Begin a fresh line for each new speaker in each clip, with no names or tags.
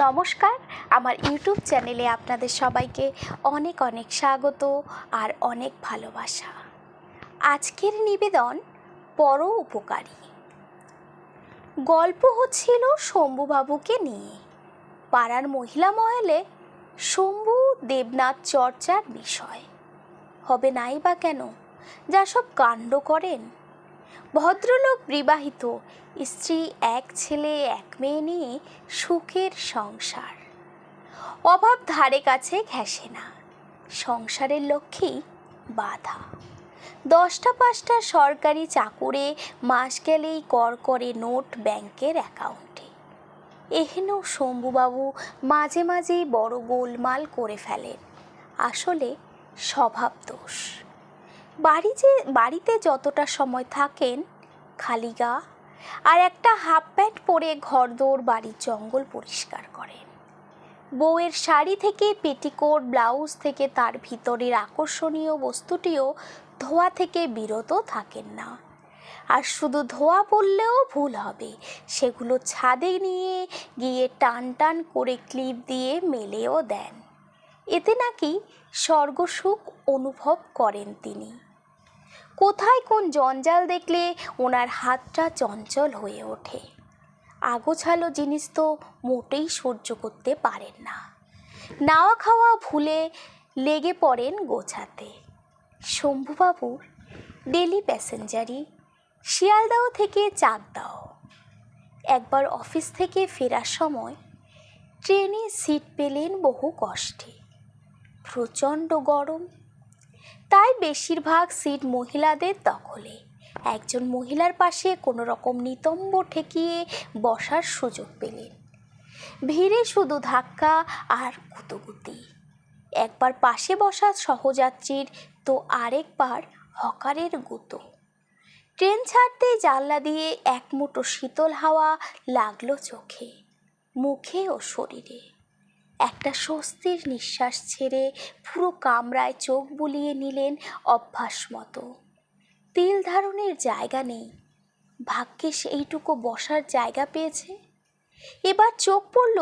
নমস্কার, আমার ইউটিউব চ্যানেলে আপনাদের সবাইকে অনেক অনেক স্বাগত আর অনেক ভালোবাসা। আজকের নিবেদন পর উপকারী। গল্প হচ্ছিল শম্ভুবাবুকে নিয়ে। পাড়ার মহিলা মহলে শম্ভু দেবনাথ চর্চার বিষয় হবে নাই বা কেন, যা সব কাণ্ড করেন। ভদ্রলোক বিবাহিত, স্ত্রী, এক ছেলে এক মেয়ে নিয়ে সুখের সংসার। অভাব ধারে কাছে ঘেঁষে না, সংসারের লক্ষ্যেই বাধা। 10টা 5টা সরকারি চাকুরে, মাস গেলেই কর করে নোট ব্যাংকের অ্যাকাউন্টে। এহেন শম্ভুবাবু মাঝে মাঝেই বড় গোলমাল করে ফেলেন, আসলে স্বভাব দোষ। বাড়িতে যতটা সময় থাকেন খালি গা আর একটা হাফ প্যান্ট পরে ঘরদোর বাড়ির জঙ্গল পরিষ্কার করেন। বউয়ের শাড়ি থেকে পেটিকোট, ব্লাউজ থেকে তার ভিতরের আকর্ষণীয় বস্তুটিও ধোয়া থেকে বিরত থাকেন না। আর শুধু ধোয়া বললেও ভুল হবে, সেগুলো ছাদে নিয়ে গিয়ে টান টান করে ক্লিপ দিয়ে মেলেও দেন। এতে নাকি স্বর্গসুখ অনুভব করেন তিনি। কোথায় কোন জঞ্জাল দেখলে ওনার হাতটা চঞ্চল হয়ে ওঠে। আগোছালো জিনিস তো মোটেই সহ্য করতে পারেন না। নাওয়া খাওয়া ভুলে লেগে পড়েন গোছাতে। শম্ভুবাবুর ডেলি প্যাসেঞ্জারি শিয়ালদাহ থেকে চাকদাহ। একবার অফিস থেকে ফেরার সময় ট্রেনে সিট পেলেন বহু কষ্টে। প্রচণ্ড গরম, তাই বেশিরভাগ সিট মহিলাদের দখলে। একজন মহিলার পাশে কোনো রকম নিতম্ব ঠেকিয়ে বসার সুযোগ পেলেন। ভিড়ে শুধু ধাক্কা আর গুতগুতি। একবার পাশে বসা সহযাত্রীর তো আরেকবার হকারের গুঁতো। ট্রেন ছাড়তেই জানলা দিয়ে এক মুঠো শীতল হাওয়া লাগলো চোখে, মুখে ও শরীরে। একটা স্বস্তির নিঃশ্বাস ছেড়ে পুরো কামরায় চোখ বুলিয়ে নিলেন অভ্যাস মতো। তিল ধারণের জায়গা নেই, ভাগ্যিস এইটুকু বসার জায়গা পেয়েছে। এবার চোখ পড়ল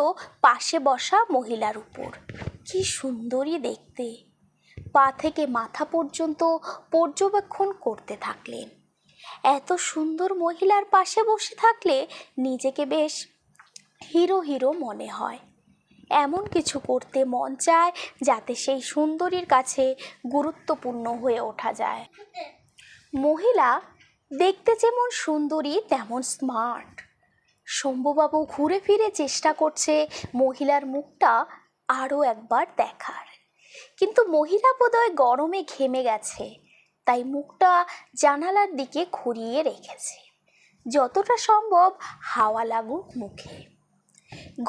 পাশে বসা মহিলার উপর। কি সুন্দরী দেখতে! পা থেকে মাথা পর্যন্ত পর্যবেক্ষণ করতে থাকলেন। এত সুন্দর মহিলার পাশে বসে থাকলে নিজেকে বেশ হিরো হিরো মনে হয়। এমন কিছু করতে মন চায় যাতে সেই সুন্দরীর কাছে গুরুত্বপূর্ণ হয়ে ওঠা যায়। মহিলা দেখতে যেমন সুন্দরী তেমন স্মার্ট। শম্ভুবাবু ঘুরে ফিরে চেষ্টা করছে মহিলার মুখটা আরও একবার দেখার, কিন্তু মহিলা বোধহয় গরমে ঘেমে গেছে, তাই মুখটা জানালার দিকে ঘুরিয়ে রেখেছে, যতটা সম্ভব হাওয়া লাগুক মুখে।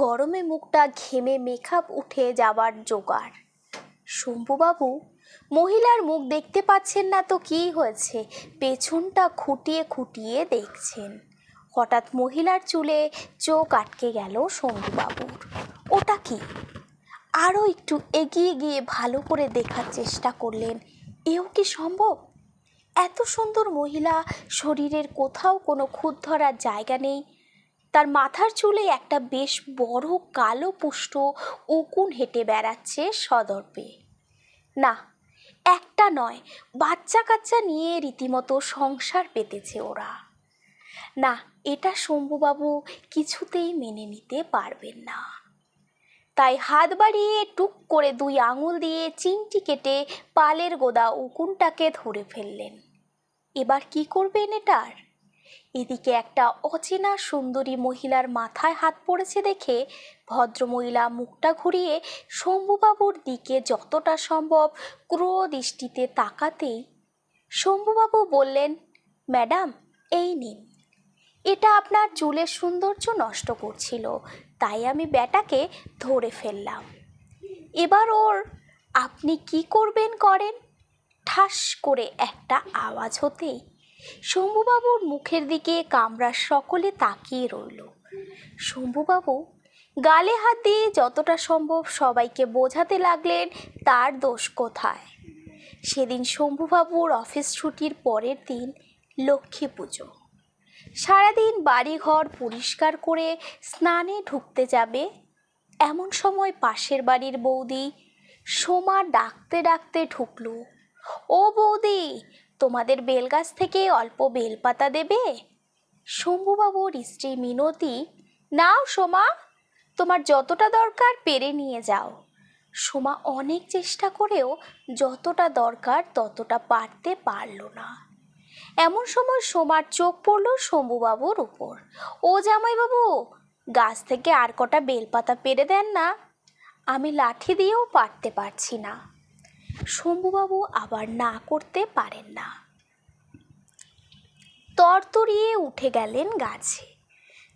গরমে মুখটা ঘেমে মেকআপ উঠে যাবার জোগাড়। শম্ভুবাবু মহিলার মুখ দেখতে পাচ্ছেন না তো কি হয়েছে, পেছনটা খুঁটিয়ে খুঁটিয়ে দেখছেন। হঠাৎ মহিলার চুলে চোখ আটকে গেল শম্ভুবাবুর। ওটা কি? আরও একটু এগিয়ে গিয়ে ভালো করে দেখার চেষ্টা করলেন। এও কি সম্ভব? এত সুন্দর মহিলা, শরীরের কোথাও কোনো খুঁত ধরার জায়গা নেই। তার মাথার চুলে একটা বেশ বড় কালো পুষ্ট উকুন হেঁটে বেড়াচ্ছে সদর্পে। না, একটা নয়, বাচ্চা কাচ্চা নিয়ে রীতিমতো সংসার পেতেছে ওরা। না, এটা শম্ভুবাবু কিছুতেই মেনে নিতে পারবেন না। তাই হাত বাড়িয়ে টুক করে 2 আঙুল দিয়ে চিমটি কেটে পালের গোদা উকুনটাকে ধরে ফেললেন। এবার কি করবেন এটার? এদিকে একটা অচেনা সুন্দরী মহিলার মাথায় হাত পড়েছে দেখে ভদ্রমহিলা মুখটা ঘুরিয়ে শম্ভুবাবুর দিকে যতটা সম্ভব ক্রূর দৃষ্টিতে তাকাতেই শম্ভুবাবু বললেন, ম্যাডাম, এই নিন। এটা আপনার চুলের সৌন্দর্য নষ্ট করছিল, তাই আমি ব্যাটাকে ধরে ফেললাম। এবার ওর আপনি কি করবেন করেন। ঠাস করে একটা আওয়াজ হতেই শম্ভুবাবুর মুখের দিকে কামরার সকলে তাকিয়ে রইল। শম্ভুবাবু গালে হাত দিয়ে যতটা সম্ভব সবাইকে বোঝাতে লাগলেন তার দোষ কোথায়। সেদিন শম্ভুবাবুর অফিস ছুটির পরের দিন লক্ষ্মী পুজো। সারাদিন বাড়িঘর পরিষ্কার করে স্নানে ঢুকতে যাবে এমন সময় পাশের বাড়ির বৌদি সোমা ডাকতে ডাকতে ঢুকলো। ও বৌদি, তোমাদের বেলগাছ থেকে অল্প বেলপাতা দেবে? শম্ভুবাবুর স্ত্রী মিনতি, নাও সোমা, তোমার যতটা দরকার পেরে নিয়ে যাও। সোমা অনেক চেষ্টা করেও যতটা দরকার ততটা পারতে পারল না। এমন সময় সোমার চোখ পড়ল শম্ভুবাবুর উপর। ও জামাইবাবু, গাছ থেকে আর কটা বেলপাতা পেরে দেন না, আমি লাঠি দিয়েও পারতে পারছি না। শম্ভুবাবু আবার না করতে পারেন না। তরতরিয়ে উঠে গেলেন গাছে।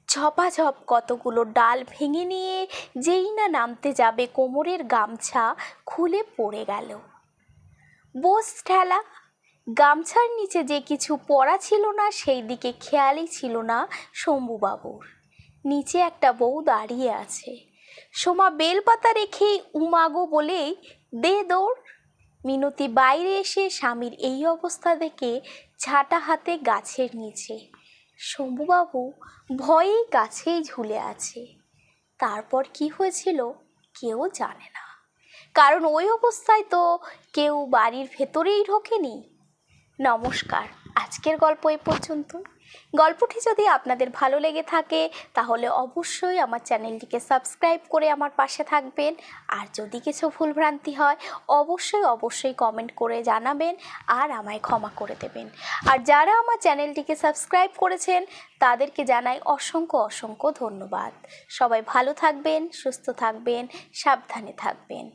ঝপাঝপ কতগুলো ডাল ভেঙে নিয়ে যেই না নামতে যাবে, কোমরের গামছা খুলে পড়ে গেল। বোস ঠেলা। গামছার নিচে যে কিছু পরা ছিল না সেই দিকে খেয়ালই ছিল না শম্ভুবাবুর। নিচে একটা বউ দাঁড়িয়ে আছে। সোমা বেলপাতা রেখে উমাগো বলেই দে দৌড়। মিনতি বাইরে এসে স্বামীর এই অবস্থা দেখে ঝাঁটা হাতে গাছের নিচে। শম্ভুবাবু ভয়েই গাছেই ঝুলে আছে। তারপর কি হয়েছিল কেউ জানে না, কারণ ওই অবস্থায় তো কেউ বাড়ির ভেতরেই ঢোকেনি। নমস্কার, আজকের গল্প এ পর্যন্ত। গল্পটি যদি আপনাদের ভালো লেগে থাকে তাহলে অবশ্যই আমার চ্যানেলটিকে সাবস্ক্রাইব করে আমার পাশে থাকবেন। আর যদি কিছু ভুলভ্রান্তি হয় অবশ্যই কমেন্ট করে জানাবেন আর আমায় ক্ষমা করে দেবেন। আর যারা আমার চ্যানেলটিকে সাবস্ক্রাইব করেছেন তাদেরকে জানাই অসংখ্য ধন্যবাদ। সবাই ভালো থাকবেন, সুস্থ থাকবেন, সাবধানে থাকবেন।